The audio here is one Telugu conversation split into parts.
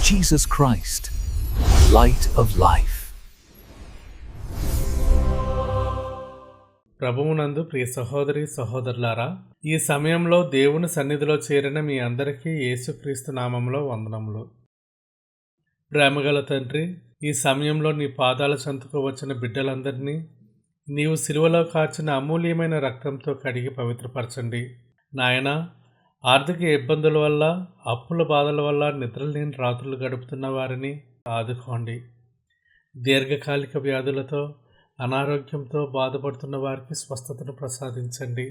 Jesus Christ, light of life. ప్రభువునందు ప్రియ సహోదరి సహోదరులారా, ఈ సమయంలో దేవుని సన్నిధిలో చేరిన మీ అందరికీ యేసుక్రీస్తు నామంలో వందనములు. ప్రేమగల తండ్రి, ఈ సమయంలో నీ పాదాల చెంతకు వచ్చిన బిడ్డలందరినీ నీవు సిలువలో కార్చిన అమూల్యమైన రక్తంతో కడిగి పవిత్రపరచండి. నాయనా, ఆర్థిక ఇబ్బందుల వల్ల, అప్పుల బాధల వల్ల నిద్రలేని రాత్రులు గడుపుతున్న వారిని ఆదుకోండి. దీర్ఘకాలిక వ్యాధులతో, అనారోగ్యంతో బాధపడుతున్న వారికి స్వస్థతను ప్రసాదించండి.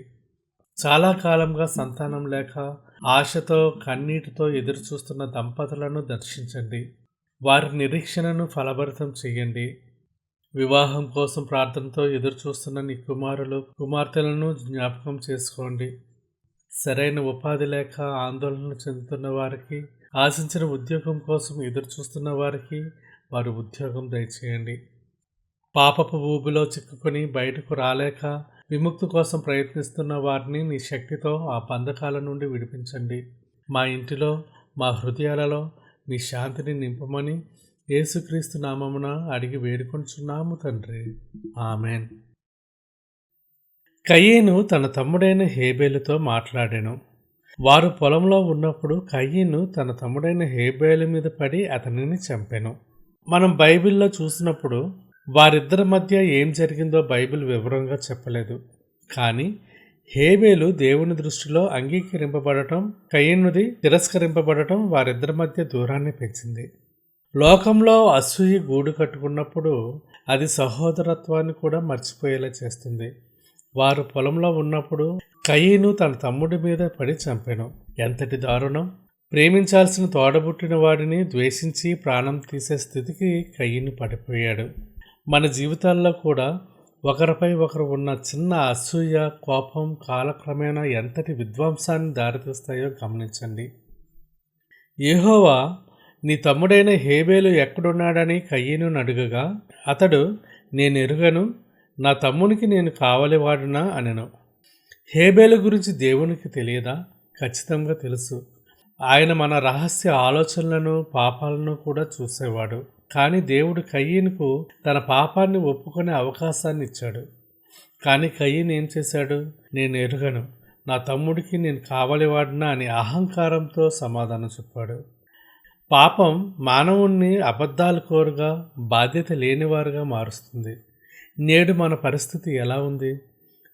చాలా కాలంగా సంతానం లేక ఆశతో కన్నీటితో ఎదురు చూస్తున్న దంపతులను దర్శించండి. వారి నిరీక్షణను ఫలభరితం చేయండి. వివాహం కోసం ప్రార్థనతో ఎదురు చూస్తున్న నీ కుమారులు కుమార్తెలను జ్ఞాపకం చేసుకోండి. సరైన ఉపాధి లేక ఆందోళన చెందుతున్న వారికి, ఆశించిన ఉద్యోగం కోసం ఎదురు చూస్తున్న వారికి వారి ఉద్యోగం దయచేయండి. పాపపు ఊబిలో చిక్కుకొని బయటకు రాలేక విముక్తి కోసం ప్రయత్నిస్తున్న వారిని నీ శక్తితో ఆ బంధకాల నుండి విడిపించండి. మా ఇంటిలో, మా హృదయాలలో మీ శాంతిని నింపమని యేసుక్రీస్తు నామమున అడిగి వేడుకొంచున్నాము తండ్రి. ఆమెన్. కయీను తన తమ్ముడైన హేబేలుతో మాట్లాడాను. వారు పొలంలో ఉన్నప్పుడు కయీను తన తమ్ముడైన హేబేలు మీద పడి అతనిని చంపెను. మనం బైబిల్లో చూసినప్పుడు వారిద్దరి మధ్య ఏం జరిగిందో బైబిల్ వివరంగా చెప్పలేదు. కానీ హేబేలు దేవుని దృష్టిలో అంగీకరింపబడటం, కయీనుది తిరస్కరింపబడటం వారిద్దరి మధ్య దూరాన్ని పెంచింది. లోకంలో అసూయ గూడు కట్టుకున్నప్పుడు అది సహోదరత్వాన్ని కూడా మర్చిపోయేలా చేస్తుంది. వారు పొలంలో ఉన్నప్పుడు కయీను తన తమ్ముడి మీద పడి చంపెను. ఎంతటి దారుణం! ప్రేమించాల్సిన తోడబుట్టిన వాడిని ద్వేషించి ప్రాణం తీసే స్థితికి కయీను పడిపోయాడు. మన జీవితాల్లో కూడా ఒకరిపై ఒకరు ఉన్న చిన్న అసూయ, కోపం కాలక్రమేణా ఎంతటి విధ్వంసాన్ని దారితీస్తాయో గమనించండి. యెహోవా నీ తమ్ముడైన హేబేలు ఎక్కడున్నాడని కయీనును అడుగగా అతడు, నేనెరుగను, నా తమ్మునికి నేను కావలివాడునా అనెను. హేబేలు గురించి దేవునికి తెలియదా? ఖచ్చితంగా తెలుసు. ఆయన మన రహస్య ఆలోచనలను, పాపాలను కూడా చూసేవాడు. కానీ దేవుడు కయీనుకు తన పాపాన్ని ఒప్పుకునే అవకాశాన్ని ఇచ్చాడు. కానీ కయీను ఏం చేశాడు? నేను ఎరుగను, నా తమ్ముడికి నేను కావలివాడునా అని అహంకారంతో సమాధానం చెప్పాడు. పాపం మానవుణ్ణి అబద్ధాలు కోరుగా, బాధ్యత లేనివారుగా మారుస్తుంది. నేడు మన పరిస్థితి ఎలా ఉంది?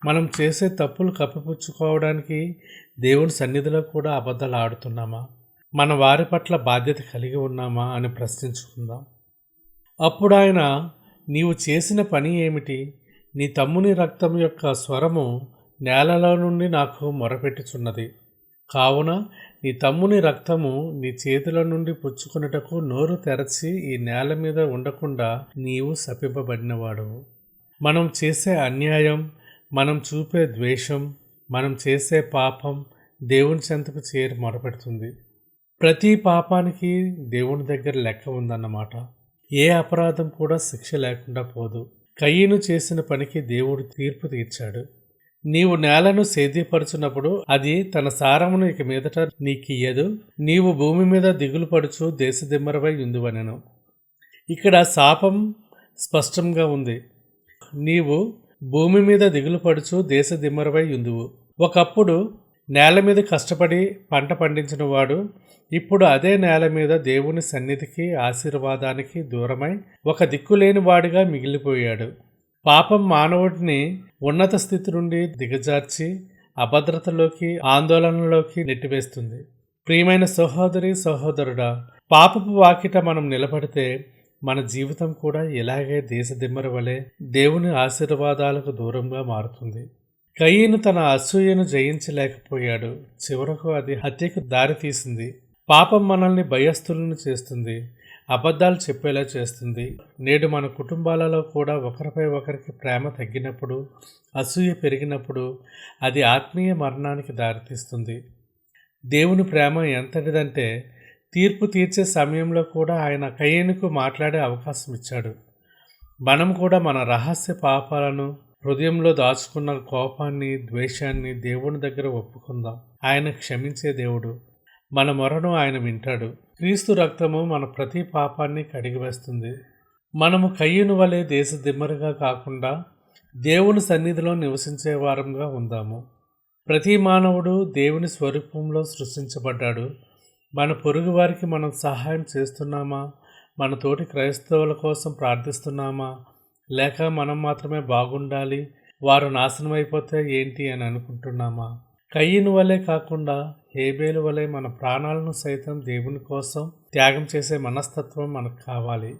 మనం చేసే తప్పులు కప్పిపుచ్చుకోవడానికి దేవుని సన్నిధిలో కూడా అబద్ధాలు ఆడుతున్నామా? మన వారి పట్ల బాధ్యత కలిగి ఉన్నామా అని ప్రశ్నించుకుందాం. అప్పుడు ఆయన, నీవు చేసిన పని ఏమిటి? నీ తమ్ముని రక్తం యొక్క స్వరము నేలలో నుండి నాకు మొరపెట్టుచున్నది. కావున నీ తమ్ముని రక్తము నీ చేతుల నుండి పుచ్చుకున్నటకు నోరు తెరచి ఈ నేల మీద ఉండకుండా నీవు శపింపబడినవాడు. మనం చేసే అన్యాయం, మనం చూపే ద్వేషం, మనం చేసే పాపం దేవుని చెంతకు చేరి మొరపెడుతుంది. ప్రతి పాపానికి దేవుని దగ్గర లెక్క ఉందన్నమాట. ఏ అపరాధం కూడా శిక్ష లేకుండా పోదు. కయీను చేసిన పనికి దేవుడు తీర్పు తీర్చాడు. నీవు నేలను సేద్యపరచునప్పుడు అది తన సారమును ఇక మీదట నీకియ్యదు. నీవు భూమి మీద దిగులు పడుచు దేశదిమ్మరవై ఉందువనెను. ఇక్కడ శాపం స్పష్టంగా ఉంది. నీవు భూమి మీద దిగులు పడుచు దేశదిమ్మరవై ఉందువు. ఒకప్పుడు నేల మీద కష్టపడి పంట పండించిన వాడు ఇప్పుడు అదే నేల మీద దేవుని సన్నిధికి, ఆశీర్వాదానికి దూరమై ఒక దిక్కులేని వాడిగా మిగిలిపోయాడు. పాపం మానవుడిని ఉన్నత స్థితి నుండి దిగజార్చి అభద్రతలోకి, ఆందోళనలోకి నెట్టివేస్తుంది. ప్రియమైన సహోదరి సహోదరుడా, పాపపు వాకిట మనం నిలబడితే మన జీవితం కూడా ఇలాగే దేశదిమ్మర వలె దేవుని ఆశీర్వాదాలకు దూరంగా మారుతుంది. కయీను తన అసూయను జయించలేకపోయాడు. చివరకు అది హత్యకు దారితీసింది. పాపం మనల్ని భయస్థులను చేస్తుంది, అబద్ధాలు చెప్పేలా చేస్తుంది. నేడు మన కుటుంబాలలో కూడా ఒకరిపై ఒకరికి ప్రేమ తగ్గినప్పుడు, అసూయ పెరిగినప్పుడు అది ఆత్మీయ మరణానికి దారితీస్తుంది. దేవుని ప్రేమ ఎంతటిదంటే తీర్పు తీర్చే సమయంలో కూడా ఆయన కయీనుకు మాట్లాడే అవకాశం ఇచ్చాడు. మనం కూడా మన రహస్య పాపాలను, హృదయంలో దాచుకున్న కోపాన్ని, ద్వేషాన్ని దేవుని దగ్గర ఒప్పుకుందాం. ఆయన క్షమించే దేవుడు. మన మొరను ఆయన వింటాడు. క్రీస్తు రక్తము మన ప్రతి పాపాన్ని కడిగివేస్తుంది. మనము కయ్యను వలె దేశదిమ్మరిగా కాకుండా దేవుని సన్నిధిలో నివసించే వారంగా ఉందాము. ప్రతి మానవుడు దేవుని స్వరూపంలో సృష్టించబడ్డాడు. మన పొరుగు వారికి మనం సహాయం చేస్తున్నామా? మన తోటి క్రైస్తవుల కోసం ప్రార్థిస్తున్నామా? లేక మనం మాత్రమే బాగుండాలి, వారు నాశనం అయిపోతే ఏంటి అని అనుకుంటున్నామా? కయ్యను వలె కాకుండా హేబేలు వలె మన ప్రాణాలను సైతం దేవుని కోసం త్యాగం చేసే మనస్తత్వం మనకు కావాలి.